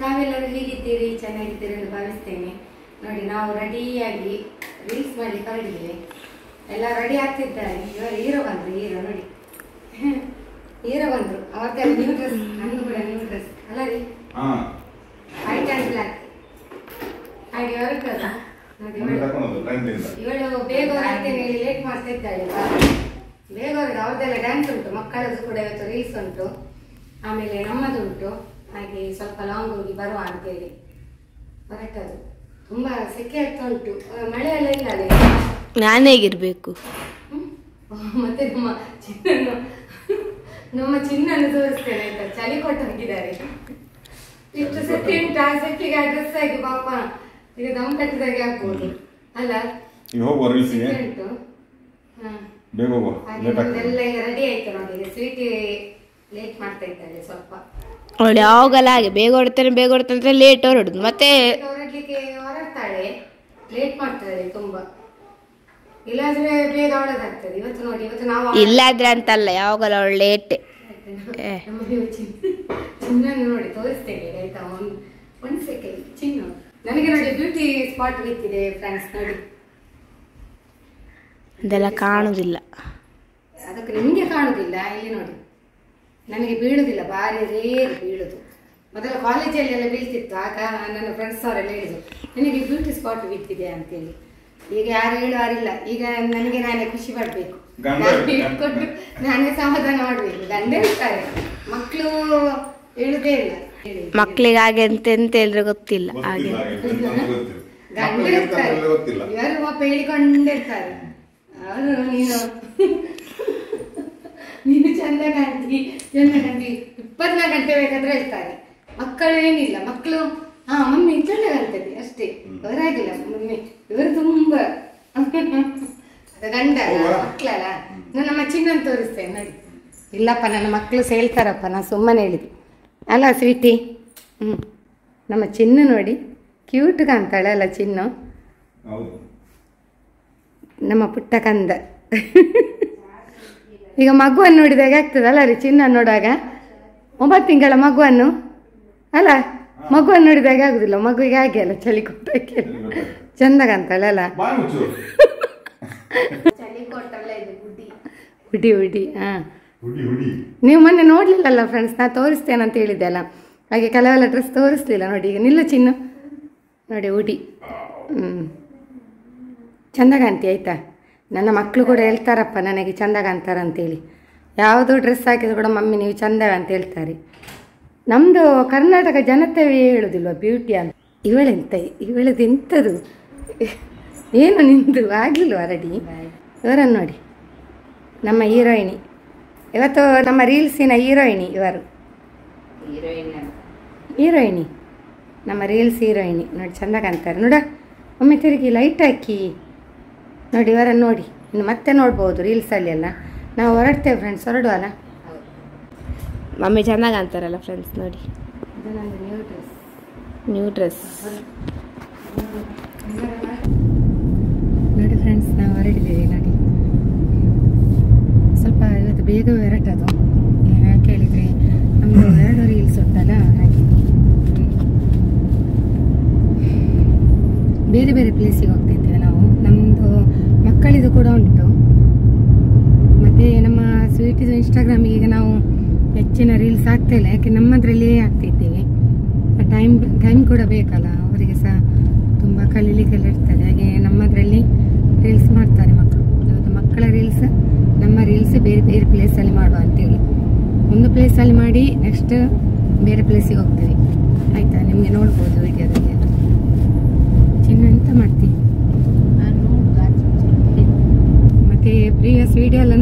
ತಾವೆಲ್ಲರೂ ಹೇಗಿದ್ದೀರಿ? ಚೆನ್ನಾಗಿದ್ದೀರಿ ಎಂದು ಭಾವಿಸ್ತೇನೆ. ನೋಡಿ, ನಾವು ರೆಡಿಯಾಗಿ ರೀಲ್ಸ್ ಮಾಡಲಿಕ್ಕೆ ಹೊರಡಿದ್ದೇವೆ. ಎಲ್ಲ ರೆಡಿ ಆಗ್ತಿದ್ದಾರೆ. ಇವರು ಹೀರೋ ಬಂದರು. ಹೀರೋ ನೋಡಿ, ಹೀರೋ ಬಂದರು. ಅವತ್ತೆಲ್ಲ ನ್ಯೂ ಡ್ರೆಸ್, ನಂದು ಕೂಡ ನ್ಯೂ ಡ್ರೆಸ್ ಅಲ್ಲ ರೀ, ವೈಟ್ ಆ್ಯಂಡ್ ಬ್ಲ್ಯಾಕ್. ಹಾಗೆ ಹೊರಟದ ನೋಡಿ. ಇವಳು ಬೇಗ ಹೊರಡ್ತೇನೆ ಹೇಳಿ ಲೇಟ್ ಮಾಡ್ತಾ ಇದ್ದಾಳೆ. ಬೇಗ ಹೊರಗೆ ಅವ್ರದ್ದೆಲ್ಲ ಡ್ಯಾನ್ಸ್ ಉಂಟು, ಮಕ್ಕಳದ್ದು ಕೂಡ ಇವತ್ತು ರೀಲ್ಸ್ ಉಂಟು, ಆಮೇಲೆ ನಮ್ಮದು ಉಂಟು. ಹಾಗೆ ಸ್ವಲ್ಪ ಲಾಂಗ್ ಹೋಗಿ ಬರುವ ಅಂತೇಳಿ ಹೊರಟದು. ತುಂಬಾ ಸೆಕೆ ಆಗ್ತಾ ಉಂಟು, ಮಳೆ ಎಲ್ಲ ಇಲ್ಲ ಅದೇ. ನಾನು ಹೇಗಿರ್ಬೇಕು? ಮತ್ತೆ ನಮ್ಮ ಚಿನ್ನನ್ನು ತೋರಿಸ್ತೇನೆ ಆಯ್ತಾ. ಚಳಿ ಕೊಟ್ಟು ಹಾಕಿದ್ದಾರೆ. ಇಷ್ಟು ಸೆಕೆ ಉಂಟು, ಆ ಸೆಕೆಗೆ ಆ ಡ್ರೆಸ್ ಆಗಿ ಪಾಪ ಈಗ ದಮ್ ಕಟ್ಟಿದಾಗೆ ಆಗ್ಬೋದು ಅಲ್ಲ. ಉಂಟು. ಎಲ್ಲ ಈಗ ರೆಡಿ ಆಯ್ತು ನೋಡಿ. ಈಗ ಸ್ವೀಟ್ ಲೇಟ್ ಮಾಡ್ತಾ ಇದ್ದಾಳೆ ಸ್ವಲ್ಪ. ಅವಳು ಯಾವಾಗಲ್ಲ ಹಾಗೆ ಬೇಗ ಹೊರಡ್ತಾನೆ ಲೇಟ್ ಹೊರಡುದು. ಮತ್ತೆ ಹೊರಡ್ಲಿಕ್ಕೆ ಹೊರಡ್ತಾಳೆ, ಲೇಟ್ ಮಾಡ್ತಾಳೆ ತುಂಬಾ. ಇಲ್ಲಾಂದ್ರೆ ಬೇಗ ಹೊರಡೋದಾಗ್ತದೆ. ಇವತ್ತು ನೋಡಿ, ಇವತ್ತು ನಾವು ಇಲ್ಲಾದ್ರೆ ಅಂತಲ್ಲ, ಯಾವಾಗಲ್ಲ ಅವಳು ಲೇಟ್. ಚಿನ್ನ ನೋಡಿ ತೋರಿಸ್ತೇನೆ ಆಯ್ತಾ. ಒಂದು ಸೆಕೆಂಡ್. ಚಿನ್ನ ನನಗೆ ನೋಡಿ ಬ್ಯೂಟಿ ಸ್ಪಾಟ್ ಬಿತ್ತಿದೆ ಫ್ರೆಂಡ್ಸ್. ನೋಡಿ, ಅದೆಲ್ಲ ಕಾಣುದಿಲ್ಲ. ಅದಕ್ಕೆ ನಿಮಗೆ ಕಾಣುದಿಲ್ಲ. ಇಲ್ಲಿ ನೋಡಿ, ನನಗೆ ಬೀಳುದಿಲ್ಲ, ಭಾರಿ ರೇರ್ ಬೀಳುದು. ಮೊದಲ ಕಾಲೇಜಲ್ಲಿ ಎಲ್ಲ ಬೀಳ್ತಿತ್ತು. ಆಗ ನನ್ನ ಫ್ರೆಂಡ್ಸ್ ಅವರೆಲ್ಲ ಹೇಳಿದ್ರು ನನಗೆ ಬ್ಯೂಟಿ ಸ್ಪಾಟ್ ಬಿತ್ತಿದೆ ಅಂತೇಳಿ. ಈಗ ಯಾರು ಹೇಳುವಾರಿಲ್ಲ. ಈಗ ನನಗೆ ನಾನೇ ಖುಷಿ ಪಡ್ಬೇಕು, ಇಟ್ಕೊಂಡು ನಾನೇ ಸಮಾಧಾನ ಮಾಡ್ಬೇಕು. ಗಂಡ ಇರ್ತಾರೆ, ಮಕ್ಕಳು ಹೇಳುದೇ ಇಲ್ಲ. ಮಕ್ಳಿಗೆ ಹಾಗೆ ಎಂತ ಹೇಳಿದ್ರೆ ಗೊತ್ತಿಲ್ಲ. ಹಾಗೆ ಗಂಡ ಇರ್ತಾರೆ, ಇವರು ಪಾಪ ಹೇಳಿಕೊಂಡಿರ್ತಾರೆ. ಅವರು ನೀನು ಚಂದ ಕಾಣ್ತಿ 24 ಗಂಟೆ ಬೇಕಾದ್ರೆ ಹೇಳ್ತಾರೆ. ಮಕ್ಕಳು ಏನಿಲ್ಲ, ಮಕ್ಕಳು ಮಮ್ಮಿ ಚಂದ ಕಾಣ್ತದೆ ಅಷ್ಟೇ, ಅವರಾಗಿಲ್ಲ. ಮಮ್ಮಿ ಇವರು ತುಂಬಾ ಗಂಡ ಮಕ್ಕಳಲ್ಲ. ನಾನು ನಮ್ಮ ಚಿನ್ನ ತೋರಿಸ್ತೇನೆ ನೋಡಿ. ಇಲ್ಲಪ್ಪ, ನನ್ನ ಮಕ್ಕಳು ಸೇಳ್ತಾರಪ್ಪ, ನಾನು ಸುಮ್ಮನೆ ಹೇಳಿದೆ ಅಲ್ಲ ಸ್ವೀಟಿ. ನಮ್ಮ ಚಿನ್ನ ನೋಡಿ ಕ್ಯೂಟ್ ಕಾಣ್ತಾಳೆ ಅಲ್ಲ ಚಿನ್ನು, ನಮ್ಮ ಪುಟ್ಟ ಕಂದ. ಈಗ ಮಗುವನ್ನು ನೋಡಿದಾಗ ಆಗ್ತದಲ್ಲ ರೀ, ಚಿನ್ನ ನೋಡುವಾಗ 9 ತಿಂಗಳ ಮಗುವನ್ನು ಅಲ್ಲ, ಮಗುವನ್ನು ನೋಡಿದಾಗ ಆಗುದಿಲ್ಲ. ಮಗುವಿಗೆ ಹಾಗೆ ಅಲ್ಲ, ಚಳಿ ಕೊಟ್ಟಕ್ಕೆ ಚಂದ ಕಾಣ್ತಾಳೆ ಅಲ್ಲ. ಚಳಿ ಕೊಟ್ಟಲ್ಲ ಇದು ಹುಡಿ ಹುಡಿ. ನೀವು ಮೊನ್ನೆ ನೋಡ್ಲಿಲ್ಲಲ್ಲ ಫ್ರೆಂಡ್ಸ್, ನಾ ತೋರಿಸ್ತೇನೆ ಅಂತ ಹೇಳಿದ್ದೆ ಅಲ್ಲ. ಹಾಗೆ ಕೆಲವೆಲ್ಲ ಡ್ರೆಸ್ ತೋರಿಸ್ಲಿಲ್ಲ ನೋಡಿ. ಈಗ ನಿಲ್ಲ ಚಿನ್ನು ನೋಡಿ, ಹುಡಿ. ಚಂದ ಕಾಣ್ತಿ ಆಯ್ತಾ. ನನ್ನ ಮಕ್ಕಳು ಕೂಡ ಹೇಳ್ತಾರಪ್ಪ ನನಗೆ ಚಂದ ಕಾಣ್ತಾರಂತೇಳಿ. ಯಾವುದೋ ಡ್ರೆಸ್ ಹಾಕಿದ್ರು ಕೂಡ ಮಮ್ಮಿ ನೀವು ಚಂದ ಅಂತ ಹೇಳ್ತಾರೆ. ನಮ್ಮದು ಕರ್ನಾಟಕ ಜನತೆವೇ ಹೇಳೋದಿಲ್ವ ಬ್ಯೂಟಿ ಅಂತ. ಇವಳದು ಎಂಥದ್ದು ಏನು ನಿಂದು ಆಗಿಲ್ವ ರೆಡಿ? ಇವರನ್ನು ನೋಡಿ, ನಮ್ಮ ಹೀರೋಯಿನಿ. ಇವತ್ತು ನಮ್ಮ ರೀಲ್ಸಿನ ಹೀರೋಯಿನಿ ಇವರು. ಹೀರೋಯಿನಿ ನಮ್ಮ ರೀಲ್ಸ್ ಹೀರೋಯಿನಿ ನೋಡಿ, ಚಂದ ಕಾಣ್ತಾರೆ ನೋಡ. ಒಮ್ಮೆ ತಿರುಗಿ ಲೈಟ್ ಹಾಕಿ ನೋಡಿ ಇವರನ್ನು ನೋಡಿ. ಇನ್ನು ಮತ್ತೆ ನೋಡ್ಬೋದು ರೀಲ್ಸಲ್ಲಿ ಎಲ್ಲ. ನಾವು ಹೊರಡ್ತೇವೆ ಫ್ರೆಂಡ್ಸ್, ಹೊರಡುವಲ್ಲ. ಮಮ್ಮಿ ಚೆನ್ನಾಗಿ ಅಂತಾರಲ್ಲ ಫ್ರೆಂಡ್ಸ್ ನೋಡಿ. ಇದು ನಂದು ನ್ಯೂ ಡ್ರೆಸ್ ನೋಡಿ ಫ್ರೆಂಡ್ಸ್, ನಾವು ಹೊರಡಿದ್ದೀವಿ ನೋಡಿ. ಸ್ವಲ್ಪ ಇವತ್ತು ಬೇಗ ಹೊರಟದು. ಯಾಕೆ ಹೇಳಿದರೆ ನಮ್ಮದು 2 ರೀಲ್ಸ್ ಉಂಟಲ್ಲ, ಹಾಗೆ ಬೇರೆ ಬೇರೆ ಪ್ಲೇಸಿಗೆ ಹೋಗ್ತಿದ್ದೇವೆ ನಾವು. ನಮ್ಮದು ಮಕ್ಕಳಿದು ಕೂಡ ಉಂಟು. ಮತ್ತು ನಮ್ಮ ಸ್ವೀಟಿದು ಇನ್ಸ್ಟಾಗ್ರಾಮಿಗೆ ಈಗ ನಾವು ಹೆಚ್ಚಿನ ರೀಲ್ಸ್ ಆಗ್ತಾ ಇಲ್ಲ, ಯಾಕೆ ನಮ್ಮದ್ರಲ್ಲಿಯೇ ಆಗ್ತಿದ್ದೇವೆ. ಟೈಮ್ ಕೂಡ ಬೇಕಲ್ಲ, ಅವರಿಗೆ ಸಹ ತುಂಬ ಕಲೀಲಿಕ್ಕೆಲ್ಲ ಇರ್ತದೆ. ಹಾಗೆ ನಮ್ಮದ್ರಲ್ಲಿ ರೀಲ್ಸ್ ಮಾಡ್ತಾರೆ ಮಕ್ಕಳು. ಇವತ್ತು ಮಕ್ಕಳ ರೀಲ್ಸ್, ನಮ್ಮ ರೀಲ್ಸ್ ಬೇರೆ ಬೇರೆ ಪ್ಲೇಸಲ್ಲಿ ಮಾಡುವ ಅಂತೇಳಿ. ಒಂದು ಪ್ಲೇಸಲ್ಲಿ ಮಾಡಿ ನೆಕ್ಸ್ಟ್ ಬೇರೆ ಪ್ಲೇಸಿಗೆ ಹೋಗ್ತೀವಿ ಆಯಿತಾ. ನಿಮಗೆ ನೋಡ್ಬೋದು ವಿಡಿಯೋದಲ್ಲಿ. ಚಿನ್ನ ಎಂತ ಮಾಡ್ತೀವಿ ಮತ್ತು ಪ್ರೀವಿಯಸ್ ವಿಡಿಯೋ ಎಲ್ಲ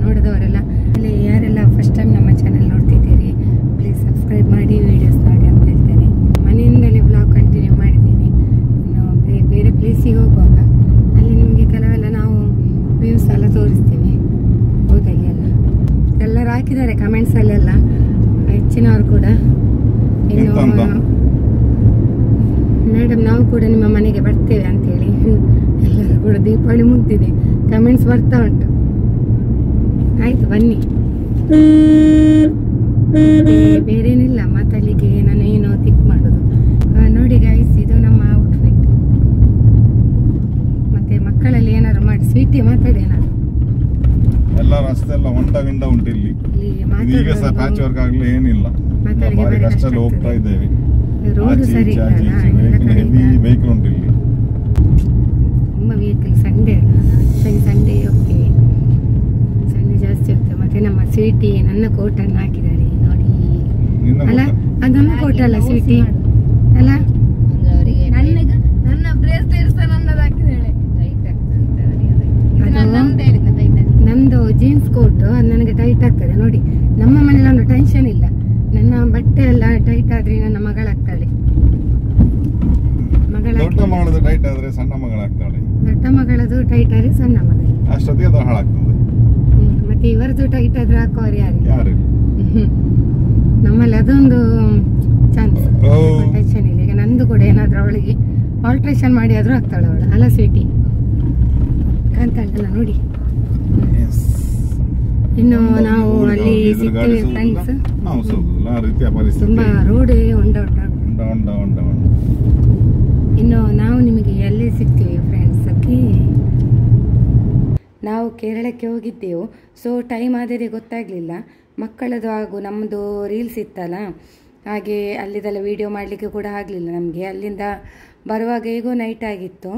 ನೋಡಿದವರೆಲ್ಲ ಅಲ್ಲಿ ಯಾರೆಲ್ಲ ಫಸ್ಟ್ ಟೈಮ್ ನಮ್ಮ ಚಾನೆಲ್ ನೋಡ್ತಿದ್ದೀರಿ, ಪ್ಲೀಸ್ ಸಬ್ಸ್ಕ್ರೈಬ್ ಮಾಡಿ, ವೀಡಿಯೋಸ್ ನೋಡಿ ಅಂತ ಹೇಳ್ತೇನೆ. ಮನೆಯಿಂದಲೇ ವ್ಲಾಗ್ ಕಂಟಿನ್ಯೂ ಮಾಡಿದ್ದೀನಿ. ಇನ್ನು ಬೇರೆ ಪ್ಲೇಸಿಗೆ ಹೋಗುವಾಗ ಅಲ್ಲಿ ನಿಮಗೆ ಕೆಲವೆಲ್ಲ ನಾವು ವ್ಯೂಸ್ ಎಲ್ಲ ತೋರಿಸ್ತೀವಿ. ಹೋದಲ್ಲಿ ಎಲ್ಲರೂ ಹಾಕಿದ್ದಾರೆ ಕಮೆಂಟ್ಸಲ್ಲೆಲ್ಲ, ಹೆಚ್ಚಿನವರು ಕೂಡ. ಇನ್ನು ಮೇಡಮ್ ನಾವು ಕೂಡ ನಿಮ್ಮ ಮನೆಗೆ ಬರ್ತೇವೆ ಅಂತೇಳಿ ಎಲ್ಲರೂ ಕೂಡ ದೀಪಾವಳಿ ಮುಗ್ದಿದೆ, ಕಮೆಂಟ್ಸ್ ಬರ್ತಾ ಉಂಟು. ಆಯ್ತು ಬನ್ನಿ. ಬೇರೇನಿಲ್ಲ ಮಾತಾಡ್ಲಿಕ್ಕೆ, ನಾನು ಏನೋ ತಿಕ್ ಮಾಡೋದು. ಮಾತಾಡಿ ಏನಾದ್ರು ಎಲ್ಲ ರಸ್ತೆ ಎಲ್ಲ ಹೊಂಡ ಗಿಂಡ ಉಂಟು ಇಲ್ಲಿ. ಈಗ ಸಹ ಪ್ಯಾಚ್ ವರ್ಕ್ ಆಗ್ಲಿ ಏನಿಲ್ಲ, ಭಾರಿ ಕಷ್ಟದಲ್ಲಿ ಹೋಗ್ತಾ ಇದ್ದೇವೆ. ಹೆವಿ ವೆಹಿಕಲ್ ಉಂಟು ಇಲ್ಲಿ, ತುಂಬಾ vehicle. Sunday Sunday okay, Sunday ಜಾಸ್ತಿ ಹೋಗ್ತದೆ. ಮತ್ತೆ ನಮ್ಮ ಸ್ವೀಟಿ ನನ್ನ ಕೋಟನ್ನು ಹಾಕಿದ್ದಾರೆ ನೋಡಿ ಅಲ್ಲ, ಅದು ನನ್ನ ಕೋಟ ಅಲ್ಲ ಸ್ವೀಟಿ ಅಲ್ಲ, ನನ್ನ ಬ್ರೇಸ್ಲೆಟ್ಸ್ ನನ್ನದು ಹಾಕಿದ್ದಾಳೆ. ನಂದು ಜೀನ್ಸ್ ಕೋಟ್ ಅದು ನನಗೆ ಟೈಟ್ ಆಗ್ತದೆ ನೋಡಿ. ನಮ್ಮ ಮನೇಲಿ ಒಂದು ಟೆನ್ಷನ್ ಇಲ್ಲ, ನನ್ನ ಬಟ್ಟೆ ಎಲ್ಲ ಟೈಟ್ ಆದ್ರೆ ನನ್ನ ಮಗಳಾಗ್ತಾಳೆ. ದೊಡ್ಡ ಮಗಳದು ಟೈಟ್ ಆದ್ರೆ ಸಣ್ಣ ಮಗಳಾಗ್ತಾಳೆ, ದೊಡ್ಡ ಮಗಳದು ಟೈಟ್ ಆದ್ರೆ ಸಣ್ಣ ಮಗ ಅಷ್ಟೊತ್ತಿಗೆ ಅದು ಹಾಳಾಗ್ತದೆ. ಮತ್ತೆ ಇವರದು ಟೈಟ್ ಆದ್ರೆ ಹಾಕೋರು ಯಾರು? ನಮ್ಮಲ್ಲಿ ಅದೊಂದು ಚಾನ್ಸ್, ಟೆನ್ಷನ್ ಇಲ್ಲ. ಈಗ ನಂದು ಕೂಡ ಏನಾದ್ರೂ ಅವಳಿಗೆ ಆಲ್ಟ್ರೇಷನ್ ಮಾಡಿ ಆದ್ರೂ ಆಗ್ತಾಳೆ ಅವಳು ಅಲ್ಲ ಸ್ವೀಟಿ, ಕಾಣ್ತಾಳಲ್ಲ ನೋಡಿ. ಇನ್ನು ನಾವು ಅಲ್ಲಿ ಸಿಗ್ತೀವಿ ಫ್ರೆಂಡ್ಸ್. ತುಂಬಾ ರೋಡ್ ಹೊಂಡ ಇನ್ನು ನಾವು ನಿಮಗೆ ಎಲ್ಲಿ ಸಿಗ್ತೀವಿ ಫ್ರೆಂಡ್ಸ್. ನಾವು ಕೇರಳಕ್ಕೆ ಹೋಗಿದ್ದೆವು, ಸೊ ಟೈಮ್ ಆದರೆ ಗೊತ್ತಾಗಲಿಲ್ಲ. ಮಕ್ಕಳದು ಹಾಗೂ ನಮ್ಮದು ರೀಲ್ಸ್ ಇತ್ತಲ್ಲ, ಹಾಗೆ ಅಲ್ಲಿದೆಲ್ಲ ವಿಡಿಯೋ ಮಾಡಲಿಕ್ಕೆ ಕೂಡ ಆಗಲಿಲ್ಲ ನಮಗೆ. ಅಲ್ಲಿಂದ ಬರುವಾಗ ಹೇಗೋ ನೈಟ್ ಆಗಿತ್ತು.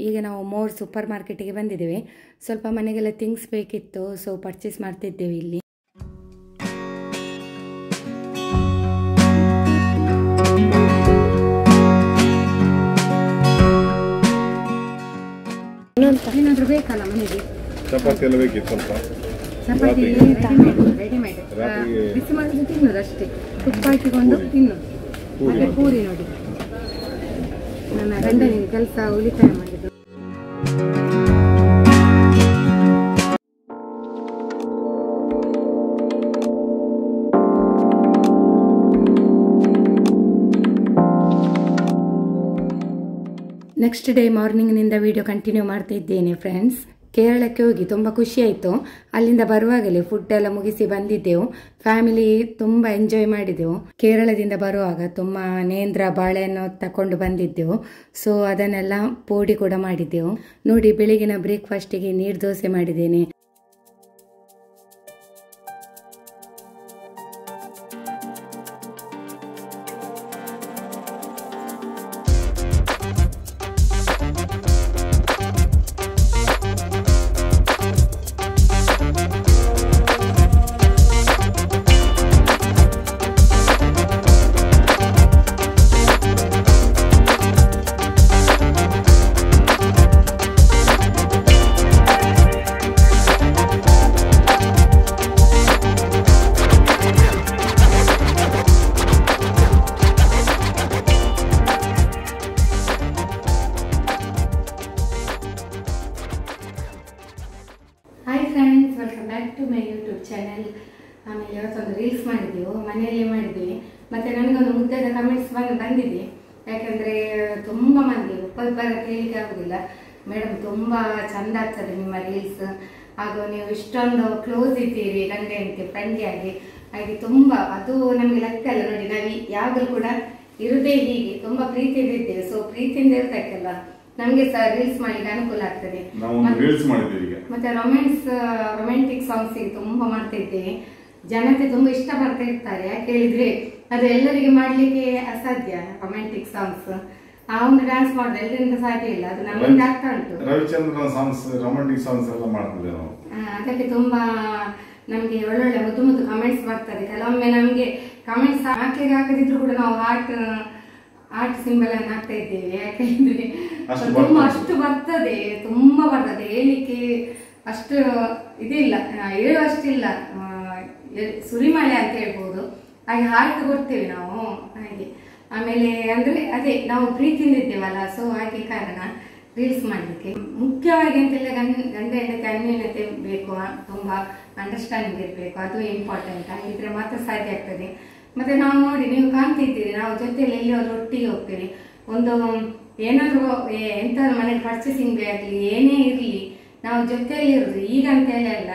ಈಗ ನಾವು ಮೋರ್ ಸೂಪರ್ ಮಾರ್ಕೆಟಿಗೆ ಬಂದಿದ್ದೇವೆ. ಸ್ವಲ್ಪ ಮನೆಗೆಲ್ಲ ಥಿಂಗ್ಸ್ ಬೇಕಿತ್ತು, ಸೊ ಪರ್ಚೇಸ್ ಮಾಡ್ತಿದ್ದೇವೆ ಇಲ್ಲಿ. ಏನಾದರೂ ಬೇಕಲ್ಲ ಮನೆಗೆ? ಚಪಾತಿ ಎಲ್ಲ ಬೇಕಿತ್ತು ಸ್ವಲ್ಪ. ಚಪಾತಿ ರೆಡಿಮೇಡ್ ಬಿಸಿ ಮಾಡಿದ್ದು ತಿನ್ನೋದು ಅಷ್ಟೇ, ತುಪ್ಪ ಹಾಕಿಕೊಂಡು ತಿನ್ನೋದು. ಮತ್ತೆ ಪೂರಿ ನೋಡಿ, ನನ್ನ ಗಂಡನಿಗೆ ಕೆಲಸ ಉಳಿತಾಯ ಮಾಡಿದ್ದು. ನೆಕ್ಸ್ಟ್ ಡೇ ಮಾರ್ನಿಂಗ್ನಿಂದ ವಿಡಿಯೋ ಕಂಟಿನ್ಯೂ ಮಾಡ್ತಾ ಇದ್ದೇನೆ ಫ್ರೆಂಡ್ಸ್. ಕೇರಳಕ್ಕೆ ಹೋಗಿ ತುಂಬ ಖುಷಿಯಾಯಿತು. ಅಲ್ಲಿಂದ ಬರುವಾಗಲೇ ಫುಡ್ ಎಲ್ಲ ಮುಗಿಸಿ ಬಂದಿದ್ದೆವು. ಫ್ಯಾಮಿಲಿ ತುಂಬ ಎಂಜಾಯ್ ಮಾಡಿದೆವು. ಕೇರಳದಿಂದ ಬರುವಾಗ ತುಂಬ ನೇಂದ್ರ ಬಾಳೆಯನ್ನು ತಕೊಂಡು ಬಂದಿದ್ದೆವು, ಸೊ ಅದನ್ನೆಲ್ಲ ಪೋಡಿ ಕೂಡ ಮಾಡಿದ್ದೆವು. ನೋಡಿ, ಬೆಳಿಗಿನ ಬ್ರೇಕ್ಫಾಸ್ಟಿಗೆ ನೀರು ದೋಸೆ ಮಾಡಿದ್ದೇನೆ. Hi friends, welcome back to my YouTube channel. ಆಮೇಲೆ ಇವತ್ತೊಂದು ರೀಲ್ಸ್ ಮಾಡಿದ್ದೆವು, ಮನೆಯಲ್ಲೇ ಮಾಡಿದ್ವಿ. ಮತ್ತು ನನಗೊಂದು ಮುದ್ದದ ಕಮೆಂಟ್ಸ್ ಬಂದಿದೆ. ಯಾಕಂದರೆ ತುಂಬ ಮಂದಿ ಒಬ್ಬೊಬ್ಬರ ಕೇಳಿಕೆ ಆಗೋದಿಲ್ಲ, ಮೇಡಮ್ ತುಂಬ ಚೆಂದ ಆಗ್ತದೆ ನಿಮ್ಮ ರೀಲ್ಸ್, ಹಾಗೂ ನೀವು ಇಷ್ಟೊಂದು ಕ್ಲೋಸ್ ಇದ್ದೀರಿ ಗಂಡ ಹೆಂಡತಿ ಫ್ರೆಂಡ್ಲಿಯಾಗಿ, ಹಾಗೆ ತುಂಬ ಅದು ನಮಗೆ ಲೆಕ್ಕ ಅಲ್ಲ. ನೋಡಿ, ನಾವು ಯಾವಾಗಲೂ ಕೂಡ ಇರುದೇ ಹೀಗೆ, ತುಂಬ ಪ್ರೀತಿಯಿಂದ ಇದ್ದೇವೆ. ಸೊ ಪ್ರೀತಿಯಿಂದ ಇರ್ತಕ್ಕಲ್ಲ ನಮಗೆ ಸಹ ರೀಲ್ಸ್ ಮಾಡ್ಲಿಕ್ಕೆ ಅನುಕೂಲ ಆಗ್ತದೆ. ಮತ್ತೆ ರೊಮ್ಯಾಂಟಿಕ್ ಸಾಂಗ್ಸ್ ತುಂಬಾ ಮಾಡ್ತಾ ಇದ್ದೇವೆ. ಜನತೆ ತುಂಬಾ ಇಷ್ಟ ಪಡ್ತಾ ಇರ್ತಾರೆ. ಯಾಕೆ ಹೇಳಿದ್ರೆ ಅದು ಎಲ್ಲರಿಗೆ ಮಾಡ್ಲಿಕ್ಕೆ ಅಸಾಧ್ಯ. ರೊಮ್ಯಾಂಟಿಕ್ ಸಾಂಗ್ಸ್ ಆ ಒಂದು ಡ್ಯಾನ್ಸ್ ಮಾಡೋದು ಎಲ್ಲರಿಂದ ಸಾಧ್ಯ ಇಲ್ಲ, ಅದು ನಮ್ಮಿಂದ ಆಗ್ತಾ ಉಂಟು. ರವಿಚಂದ್ರನ್ ಸಾಂಗ್ಸ್, ರೊಮ್ಯಾಂಟಿಕ್ ಸಾಂಗ್ಸ್ ಎಲ್ಲ ಮಾಡ್ತಿದ್ದೇವೆ ನಾವು. ಅದಕ್ಕೆ ತುಂಬಾ ನಮ್ಗೆ ಒಳ್ಳೊಳ್ಳೆ ಮುದ್ದು ಮುದ್ದು ಕಮೆಂಟ್ಸ್ ಬರ್ತದೆ. ಕೆಲವೊಮ್ಮೆ ನಮ್ಗೆ ಕಮೆಂಟ್ಸ್ ಹಾಕದಿದ್ರು ಕೂಡ ನಾವು ಆರ್ಟ್ ಸಿಂಬಲ್ ಅನ್ನು ಹಾಕ್ತಾ ಇದ್ದೇವೆ. ಯಾಕಂದ್ರೆ ಅಷ್ಟು ಬರ್ತದೆ, ತುಂಬಾ ಬರ್ತದೆ. ಹೇಳಿಕ್ಕೆ ಅಷ್ಟು ಇದಿಲ್ಲ, ಹೇಳುವಷ್ಟಿಲ್ಲ, ಸುರಿಮಳೆ ಅಂತ ಹೇಳ್ಬೋದು. ಹಾಗೆ ಹಾಕಿ ಕೊಡ್ತೇವೆ ನಾವು ಹಾಗೆ. ಆಮೇಲೆ ಅಂದ್ರೆ ಅದೇ ನಾವು ಪ್ರೀತಿಯಿಂದ ಇದ್ದೇವಲ್ಲ, ಸೊ ಹಾಗೆ ಕಾರಣ ರೀಲ್ಸ್ ಮಾಡ್ಲಿಕ್ಕೆ. ಮುಖ್ಯವಾಗಿ ಅಂತೆಲ್ಲ ಗಂಡ ಹೆಂಡತಿ ಅನ್ಯೋನ್ಯತೆ ಬೇಕು, ತುಂಬಾ ಅಂಡರ್ಸ್ಟ್ಯಾಂಡಿಂಗ್ ಇರಬೇಕು, ಅದು ಇಂಪಾರ್ಟೆಂಟ್. ಆಗಿದ್ರೆ ಮಾತ್ರ ಸಾಧ್ಯ ಆಗ್ತದೆ. ಮತ್ತೆ ನಾವು ನೋಡಿ, ನೀವು ಕಾಣ್ತಿದ್ದೀರಿ, ನಾವು ಜೊತೆಯಲ್ಲಿ ಎಲ್ಲಿಯಾದ್ರೂ ಒಟ್ಟಿಗೆ ಹೋಗ್ತೀವಿ. ಒಂದು ಏನಾದ್ರು ಎಂತಾದ್ರು ಮನೆಗೆ ಪರ್ಚೇಸಿಂಗ್ ಆಗಲಿ ಏನೇ ಇರಲಿ ನಾವು ಜೊತೆಯಲ್ಲಿ ಇರುದು. ಈಗ ಅಂತ ಅಲ್ಲ,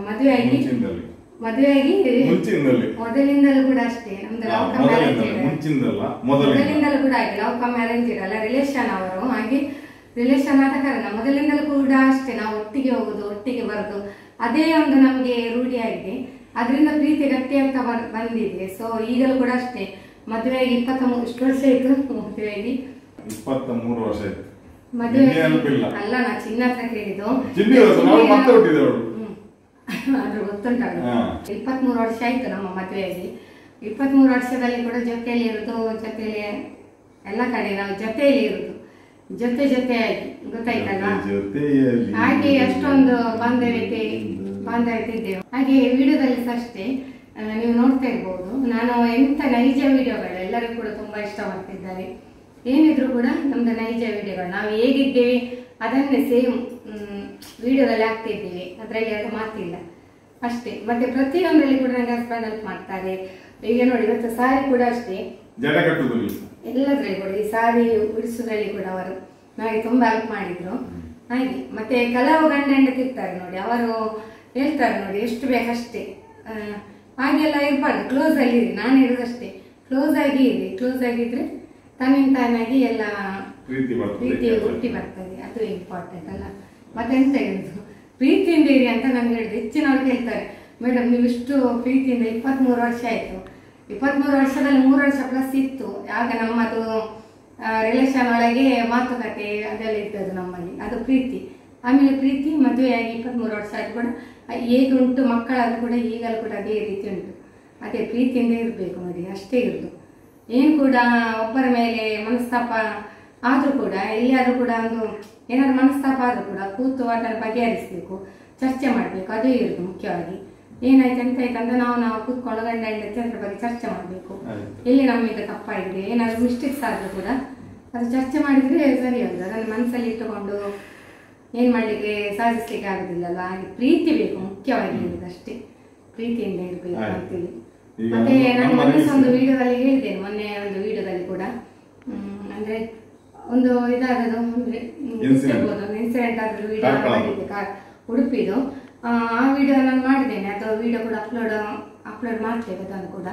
ಮದುವೆಯಾಗಿ ಮೊದಲಿಂದಲೂ ಕೂಡ ಅಷ್ಟೇ. ನಮ್ದು ಲವ್ ಕಮ್ ಮ್ಯಾರೇಂಜ್ ಕೂಡ ಆಗಿ ಲವ್ ಕಮ್ ಮ್ಯಾರೇಂಜ್ ಇರಲ್ಲ, ರಿಲೇಷನ್ ಅವರು. ಹಾಗೆ ರಿಲೇಷನ್ ಆದ ಕಾರಣ ಮೊದಲಿಂದಲೂ ಕೂಡ ಅಷ್ಟೇ ನಾವು ಒಟ್ಟಿಗೆ ಹೋಗುದು ಒಟ್ಟಿಗೆ ಬರುದು ಅದೇ ಒಂದು ನಮ್ಗೆ ರೂಢಿಯಾಗಿದೆ. ಅದರಿಂದ ಪ್ರೀತಿ ಗಟ್ಟಿಯಾಗ್ತಾ ಬಂದಿದೆ. ಸೊ ಈಗಲೂ ಕೂಡ ಅಷ್ಟೇ ಮದುವೆಯಾಗಿ 23 ಎಷ್ಟು ವರ್ಷ ಆಯ್ತು? ಮದುವೆಯಾಗಿ 23 ವರ್ಷ ಆಯ್ತು. ಮದುವೆ ಅಲ್ಲ, ನಾ ಚಿನ್ನ ಹತ್ರ ಕೇಳಿದ್ದು ಅದ್ರ ಗೊತ್ತುಂಟಲ್ಲ. 23 ವರ್ಷ ಆಯ್ತು ನಮ್ಮ ಮದುವೆಯಾಗಿ. 23 ವರ್ಷದಲ್ಲಿ ಕೂಡ ಜೊತೆಯಲ್ಲಿ ಇರುದು, ಜೊತೆಯಲ್ಲಿ ಎಲ್ಲ ಕಡೆ ನಾವು ಜೊತೆಯಲ್ಲಿ ಇರುದು, ಜೊತೆಯಾಗಿ ಗೊತ್ತಾಯ್ತಲ್ಲ. ಹಾಗೆ ಅಷ್ಟೊಂದು ಬಾಂಧವ್ಯತೆ ಇದ್ದೇವೆ. ಹಾಗೆ ವಿಡಿಯೋದಲ್ಲಿ ಸಹ ಅಷ್ಟೇ ನೀವು ನೋಡ್ತಾ ಇರ್ಬೋದು, ನಾನು ಎಂತ ನೈಜ ವಿಡಿಯೋಗಳು ಎಲ್ಲರಿಗೂ ಕೂಡ ತುಂಬಾ ಇಷ್ಟಪಡ್ತಿದ್ದಾರೆ. ಏನಿದ್ರು ಕೂಡ ನಮ್ದು ನೈಜ ವಿಡಿಯೋಗಳು ನಾವು ಹೇಗಿದ್ದೇವೆ ಅದನ್ನೇ ಸೇಮ್ ವಿಡಿಯೋದಲ್ಲಿ ಆಗ್ತಿದ್ದೇವೆ, ಅದರಲ್ಲಿ ಅದು ಮಾತಿಲ್ಲ ಅಷ್ಟೇ. ಮತ್ತೆ ಪ್ರತಿಯೊಂದರಲ್ಲಿ ಕೂಡ ನನಗೆ ಹಸ್ಬೆಂಡ್ ಹೆಲ್ಪ್ ಮಾಡ್ತಾರೆ. ಈಗ ನೋಡಿ ಇವತ್ತು ಸಾರಿ ಕೂಡ ಅಷ್ಟೇ, ಎಲ್ಲದ್ರಲ್ಲಿ ಕೂಡ ಈ ಸಾರಿ ಉಡಿಸೋದ್ರಲ್ಲಿ ಕೂಡ ಅವರು ನನಗೆ ತುಂಬಾ ಹೆಲ್ಪ್ ಮಾಡಿದ್ರು. ಹಾಗೆ ಮತ್ತೆ ಕೆಲವು ಗಂಡ ಹೆಂಡತಿ ಇರ್ತಾರೆ ನೋಡಿ, ಅವರು ಹೇಳ್ತಾರೆ ನೋಡಿ ಎಷ್ಟು ಬೇಕಷ್ಟೇ, ಹಾಗೆಲ್ಲ ಇರ್ಬಾರ್ದು, ಕ್ಲೋಸ್ ಆಗಿ ಇರಿ. ನಾನು ಹೇಳುದಷ್ಟೇ, ಕ್ಲೋಸ್ ಆಗಿ ಇರಿ. ಕ್ಲೋಸ್ ಆಗಿದ್ರೆ ತಾನಾಗಿ ಎಲ್ಲ ಪ್ರೀತಿ ಹುಟ್ಟಿ ಬರ್ತದೆ, ಅದು ಇಂಪಾರ್ಟೆಂಟ್ ಅಲ್ಲ. ಮತ್ತೆಂತ ಹೇಳುದು, ಪ್ರೀತಿಯಿಂದ ಇರಿ ಅಂತ ನಾನು ಹೇಳಿದೆ. ಹೆಚ್ಚಿನವ್ರು ಹೇಳ್ತಾರೆ, ಮೇಡಮ್ ನೀವು ಇಷ್ಟು ಪ್ರೀತಿಯಿಂದ 23 ವರ್ಷ ಆಯ್ತು. 23 ವರ್ಷದಲ್ಲಿ 3 ವರ್ಷ ಪ್ಲಸ್ ಇತ್ತು, ಆಗ ನಮ್ಮದು ರಿಲೇಷನ್ ಒಳಗೆ ಮಾತುಕತೆ ಅದೆಲ್ಲ ಇದ್ದದ್ದು ನಮ್ಮಲ್ಲಿ, ಅದು ಪ್ರೀತಿ. ಆಮೇಲೆ ಪ್ರೀತಿ ಮದುವೆಯಾಗಿ 23 ವರ್ಷ ಆದ್ರೂ ಕೂಡ ಹೇಗೆ ಉಂಟು, ಮಕ್ಕಳಾದ್ರೂ ಕೂಡ ಈಗಲೂ ಕೂಡ ಅದೇ ರೀತಿ ಉಂಟು. ಅದೇ ಪ್ರೀತಿಯಿಂದ ಇರಬೇಕು ನೋಡಿ, ಅಷ್ಟೇ ಇರುದು. ಏನು ಕೂಡ ಒಬ್ಬರ ಮೇಲೆ ಮನಸ್ತಾಪ ಆದ್ರೂ ಕೂಡ, ಎಲ್ಲಿಯಾದ್ರೂ ಕೂಡ ಒಂದು ಏನಾದ್ರು ಮನಸ್ತಾಪ ಆದ್ರೂ ಕೂಡ ಕೂತು ಅದನ್ನು ಬಗೆಹರಿಸಬೇಕು, ಚರ್ಚೆ ಮಾಡಬೇಕು, ಅದೇ ಇರುದು ಮುಖ್ಯವಾಗಿ. ಏನಾಯ್ತು ಎಂತಾಯ್ತು ಅಂತ ನಾವು ಕೂತ್ಕೊಂಡು ಗಂಡ ಹೆಂಡತಿ ಅದ್ರ ಬಗ್ಗೆ ಚರ್ಚೆ ಮಾಡಬೇಕು. ಎಲ್ಲಿ ನಮ್ಮಿಂದ ತಪ್ಪಾಗಿದೆ, ಏನಾದ್ರು ಮಿಸ್ಟೇಕ್ಸ್ ಆದ್ರೂ ಕೂಡ ಅದು ಚರ್ಚೆ ಮಾಡಿದ್ರೆ ಸರಿ ಆಗುದು. ಅದನ್ನು ಮನಸ್ಸಲ್ಲಿ ಇಟ್ಟುಕೊಂಡು ಏನ್ ಮಾಡ್ಲಿಕ್ಕೆ ಸಾಧಿಸ್ಲಿಕ್ಕೆ ಆಗುದಿಲ್ಲಲ್ವಾ. ಹಾಗೆ ಪ್ರೀತಿ ಬೇಕು ಮುಖ್ಯವಾಗಿ ಇರುವುದು, ಅಷ್ಟೇ ಪ್ರೀತಿಯಿಂದ ಇರ್ಬೇಕು ಅಂತೇಳಿ. ಮತ್ತೆ ನಾನು ಒಂದು ವಿಡಿಯೋದಲ್ಲಿ ಹೇಳಿದ್ದೇನೆ, ಮೊನ್ನೆ ಒಂದು ವಿಡಿಯೋದಲ್ಲಿ ಕೂಡ ಅಂದ್ರೆ ಒಂದು ಇದಾದದು ಒಂದು ಇನ್ಸಿಡೆಂಟ್ ಆದ್ರೂ ವಿಡಿಯೋ ಮಾಡಿದ್ದೆ ಉಡುಪಿದು. ಆ ವಿಡಿಯೋ ನಾನು ಮಾಡಿದ್ದೇನೆ, ಅದು ವಿಡಿಯೋ ಕೂಡ ಅಪ್ಲೋಡ್ ಮಾಡ್ತೇವೆ ಅದನ್ನು ಕೂಡ.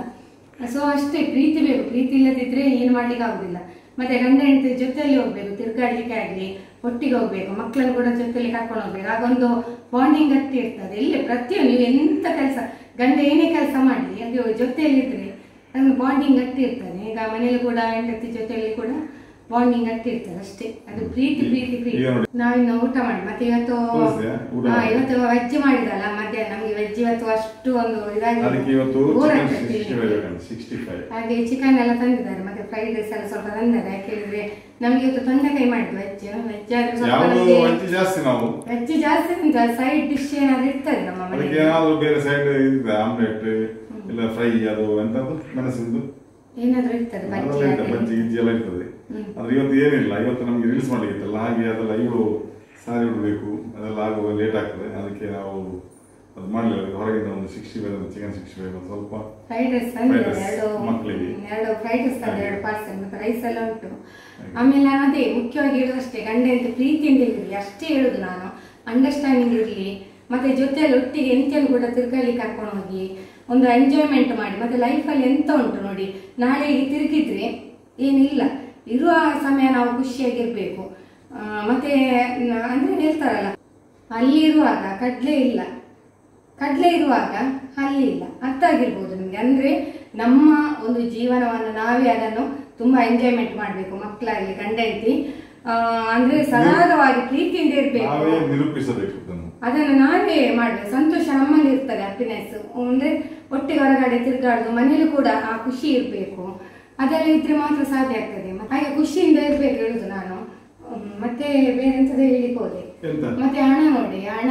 ಸೊ ಅಷ್ಟೇ ಪ್ರೀತಿ ಬೇಕು, ಪ್ರೀತಿ ಇಲ್ಲದಿದ್ರೆ ಏನು ಮಾಡ್ಲಿಕ್ಕೆ ಆಗುದಿಲ್ಲ. ಮತ್ತೆ ಗಂಡ ಹೆಂಡತಿ ಜೊತೆಯಲ್ಲಿ ಹೋಗ್ಬೇಕು, ತಿರ್ಗಾಡ್ಲಿಕ್ಕೆ ಆಗ್ಲಿ ಒಟ್ಟಿಗೆ ಹೋಗ್ಬೇಕು, ಮಕ್ಕಳನ್ನು ಕೂಡ ಜೊತೆಯಲ್ಲಿ ಕರ್ಕೊಂಡು ಹೋಗ್ಬೇಕು. ಆಗೊಂದು ಬಾಂಡಿಂಗ್ ಗಟ್ಟಿ ಇರ್ತದೆ. ಇಲ್ಲಿ ಪ್ರತಿಯೊಂದು ನೀವು ಎಂತ ಕೆಲಸ, ಗಂಡ ಏನೇ ಕೆಲಸ ಮಾಡಲಿ ಅದು ಜೊತೆಯಲ್ಲಿ ಇದ್ರೆ ಅದೊಂದು ಬಾಂಡಿಂಗ್ ಗಟ್ಟಿ ಇರ್ತದೆ. ಈಗ ಮನೇಲಿ ಕೂಡ ಹೆಂಡತಿ ಜೊತೆಯಲ್ಲಿ ಕೂಡ ಬಾಂಡಿಂಗ್ ಗಟ್ಟಿ ಇರ್ತದೆ, ಅಷ್ಟೇ. ಅದು ಪ್ರೀತಿ. ನಾವಿನ್ನು ಊಟ ಮಾಡಿ ಮತ್ತೆ ಇವತ್ತು ವೆಜ್ ಮಾಡಿದಲ್ಲ ಮಧ್ಯಾಹ್ನ, ನಮ್ಗೆ ವೆಜ್ ಇವತ್ತು ಅಷ್ಟು ಒಂದು ಇದಾಗಿ ಹಾಗೆ ಚಿಕನ್ ಎಲ್ಲ ತಂದಿದ್ದಾರೆ, ಮತ್ತೆ ಫ್ರೈಡ್ ರೈಸ್ ಎಲ್ಲ ಸ್ವಲ್ಪ ತಂದಿದ್ದಾರೆ. ಯಾಕೆಂದ್ರೆ ನಮ್ಗೆ ಇವತ್ತು ತೊಂಡೆಕಾಯಿ ಮಾಡಿದ್ವಿ. ವೆಜ್ ಜಾಸ್ತಿ ಉಂಟು, ಸೈಡ್ ಡಿಶ್ ಏನಾದ್ರು ಇರ್ತದೆ ನಮ್ಮ ಮನೆಯಲ್ಲಿ. ಏನಾದ್ರು ಇರ್ತದೆ ಬಜ್ಜಿ ಗಿಜ್ಜಿ ಎಲ್ಲ ಇರ್ತದೆ. ಆದ್ರೆ ಇವತ್ತು ಏನಿಲ್ಲ, ಇವತ್ತು ನಮ್ಗೆ ರೀಲ್ಸ್ ಮಾಡ್ಲಿಕ್ಕಿತ್ತಲ್ಲ, ಹಾಗೆ ಅದೆಲ್ಲ ಇವಳು ಸಾರಿ ಉಡ್ಬೇಕು, ಅದೆಲ್ಲ ಆಗುವ ಲೇಟ್ ಆಗ್ತದೆ. ಅದಕ್ಕೆ ನಾವು ಅದು ಮಾಡಲಿಲ್ಲ. ಹೊರಗಿಂದ ಒಂದು 65 ಚಿಕನ್ 65 ಸ್ವಲ್ಪ ಫ್ರೈಡ್ ರೈಸ್ ಮಕ್ಕಳಿಗೆ 2 ಫ್ರೈಡ್ ರೈಸ್ 2 ಪಾರ್ಸಲ್, ಮತ್ತೆ ರೈಸ್ ಎಲ್ಲ ಉಂಟು. ಆಮೇಲೆ ಅದೇ ಮುಖ್ಯವಾಗಿ ಹೇಳುದಷ್ಟೇ, ಗಂಡ ಅಂತ ಪ್ರೀತಿಯಿಂದ ಇರಲಿ, ಅಷ್ಟೇ ಹೇಳುದು ನಾನು. ಅಂಡರ್ಸ್ಟ್ಯಾಂಡಿಂಗ್ ಇರಲಿ, ಮತ್ತೆ ಜೊತೆಯಲ್ಲಿ ಒಟ್ಟಿಗೆ ಎಂತೆಲ್ಲ ಕೂಡ ತಿರ್ಗಾಳಿ ಕರ್ಕೊಂಡು ಹೋಗಿ ಒಂದು ಎಂಜಾಯ್ಮೆಂಟ್ ಮಾಡಿ. ಮತ್ತೆ ಲೈಫಲ್ಲಿ ಎಂತ ಉಂಟು ನೋಡಿ, ನಾಳೆ ತಿರುಗಿದ್ರೆ ಏನಿಲ್ಲ, ಇರುವ ಸಮಯ ನಾವು ಖುಷಿಯಾಗಿರ್ಬೇಕು. ಮತ್ತೆ ಅಂದ್ರೆ ಹೇಳ್ತಾರಲ್ಲ, ಅಲ್ಲಿರುವಾಗ ಕಡ್ಲೆ ಇರುವಾಗ ಅಲ್ಲಿ ಇಲ್ಲ, ಅರ್ಥ ಆಗಿರ್ಬೋದು ನಿಮ್ಗೆ. ಅಂದ್ರೆ ನಮ್ಮ ಒಂದು ಜೀವನವನ್ನು ನಾವೇ ಅದನ್ನು ತುಂಬಾ ಎಂಜಾಯ್ಮೆಂಟ್ ಮಾಡ್ಬೇಕು, ಮಕ್ಕಳಾಗ್ಲಿ ಗಂಡ ಹೆಂಡತಿ ಅಂದ್ರೆ ಸರಾಗವಾಗಿ ಪ್ರೀತಿಯಿಂದ ಇರ್ಬೇಕು, ಅದನ್ನು ನಾವೇ ಮಾಡ್ಬೇಕು. ಸಂತೋಷ ನಮ್ಮಲ್ಲಿ ಇರ್ತದೆ, ಹ್ಯಾಪಿನೆಸ್. ಅಂದ್ರೆ ಒಟ್ಟಿಗೆ ಹೊರಗಡೆ ತಿರ್ಗಾಡುದು, ಮನೇಲಿ ಕೂಡ ಆ ಖುಷಿ ಇರ್ಬೇಕು. ಅದೆಲ್ಲ ಇದ್ರೆ ಮಾತ್ರ ಸಾಧ್ಯ ಆಗ್ತದೆ. ಹಾಗೆ ಖುಷಿಯಿಂದ ಇರ್ಬೇಕು ಹೇಳುದು ನಾನು. ಮತ್ತೆ ಬೇರೆ ಎಂತದ ಹೇಳಿಕ್ ಹೋದೆ. ಮತ್ತೆ ಹಣ ನೋಡಿ, ಹಣ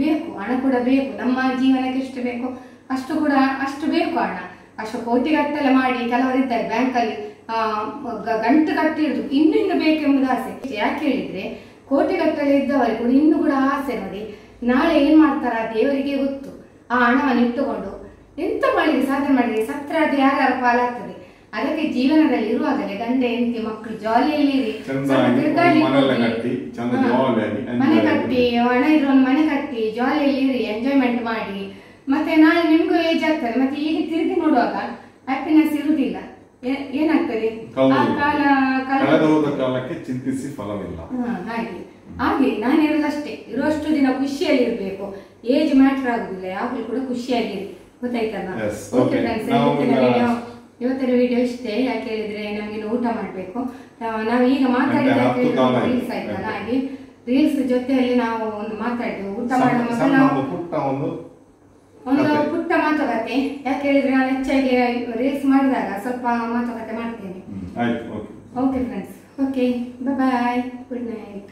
ಬೇಕು, ಹಣ ಕೂಡ ಬೇಕು. ನಮ್ಮ ಜೀವನಕ್ಕೆ ಎಷ್ಟು ಬೇಕು ಅಷ್ಟು ಬೇಕು ಹಣ. ಅಷ್ಟು ಕೋಟಿಗಟ್ಟಲೆ ಮಾಡಿ ಕೆಲವರಿದ್ದಾರೆ ಬ್ಯಾಂಕಲ್ಲಿ ಗಂಟು ಕಟ್ಟಿಡುದು, ಇನ್ನು ಬೇಕೆಂಬುದು ಆಸೆ. ಯಾಕೆ ಹೇಳಿದ್ರೆ ಕೋಟಿಗಟ್ಟಲೆ ಇದ್ದವರಿಗೆ ಕೂಡ ಇನ್ನು ಕೂಡ ಆಸೆ ನೋಡಿ, ನಾಳೆ ಏನ್ ಮಾಡ್ತಾರ ದೇವರಿಗೆ ಗೊತ್ತು. ಆ ಹಣವನ್ನು ಇಟ್ಟುಕೊಂಡು ಎಂತ ಮಾಡಿದ್ರೆ ಸಾಧನೆ ಮಾಡಿದ್ರೆ ಸತ್ರ ಅದು ಯಾರ್ಯಾರ ಪಾಲಾಗ್ತದೆ. ಅದಕ್ಕೆ ಜೀವನದಲ್ಲಿ ಇರುವಾಗಲೇ ಗಂಡ ಹೆಂಡತಿ ಮಕ್ಕಳು ಜಾಲಿಯಲ್ಲಿ ಮನೆ ಕಟ್ಟಿ, ಹಣ ಇರುವ ಮನೆ ಕಟ್ಟಿ ಜಾಲಿಯಲ್ಲಿ ಇರಿ, ಎಂಜಾಯ್ಮೆಂಟ್ ಮಾಡಿ. ಮತ್ತೆ ನಾಳೆ ನಿಮ್ಗೂ ಏಜ್ ಆಗ್ತದೆ, ಮತ್ತೆ ಈಗ ತಿರುಗಿ ನೋಡುವಾಗ ಹ್ಯಾಪಿನೆಸ್ ಇರುವುದಿಲ್ಲ. ಏನಾಗ್ತದೆ ಆ ಕಾಲ ಕಳೆದ ಹೋದ ಕಾಲಕ್ಕೆ ಚಿಂತಿಸಿ ಫಲವಿಲ್ಲ. ಹಾಗೆ ಹಾಗೆ ನಾನು ಹೇಳೋದಷ್ಟೇ, ಇರುವಷ್ಟು ದಿನ ಖುಷಿಯಲ್ಲಿ ಇರ್ಬೇಕು. ಏಜ್ ಮ್ಯಾಟರ್ ಆಗುದಿಲ್ಲ, ಯಾವಾಗಲೂ ಕೂಡ ಖುಷಿಯಾಗಿರಿ, ಗೊತ್ತಾಯ್ತಲ್ಲ? ಓಕೆ ಫ್ರೆಂಡ್ಸ್, ಇವತ್ತಿನ ವಿಡಿಯೋ ಇಷ್ಟೇ. ಯಾಕೆ ಹೇಳಿದ್ರೆ ನಮ್ಗೆ ಊಟ ಮಾಡ್ಬೇಕು. ನಾವು ಈಗ ಮಾತಾಡಿದ ರೀಲ್ಸ್ ಆಯ್ತಲ್ಲ, ಹಾಗೆ ರೀಲ್ಸ್ ಜೊತೆಯಲ್ಲಿ ನಾವು ಒಂದು ಮಾತಾಡಿದ್ವಿ. ಊಟ ಮಾಡೋ ಮೊದಲು ಒಂದು ಪುಟ್ಟ ಮಾತುಕತೆ. ಯಾಕೆ ಹೇಳಿದ್ರೆ ನಾನು ಹೆಚ್ಚಾಗಿ ರೀಲ್ಸ್ ಮಾಡಿದಾಗ ಸ್ವಲ್ಪ ಮಾತುಕತೆ ಮಾಡ್ತೇನೆ. ಓಕೆ ಫ್ರೆಂಡ್ಸ್, ಓಕೆ, ಬಾಯ್, ಗುಡ್ ನೈಟ್.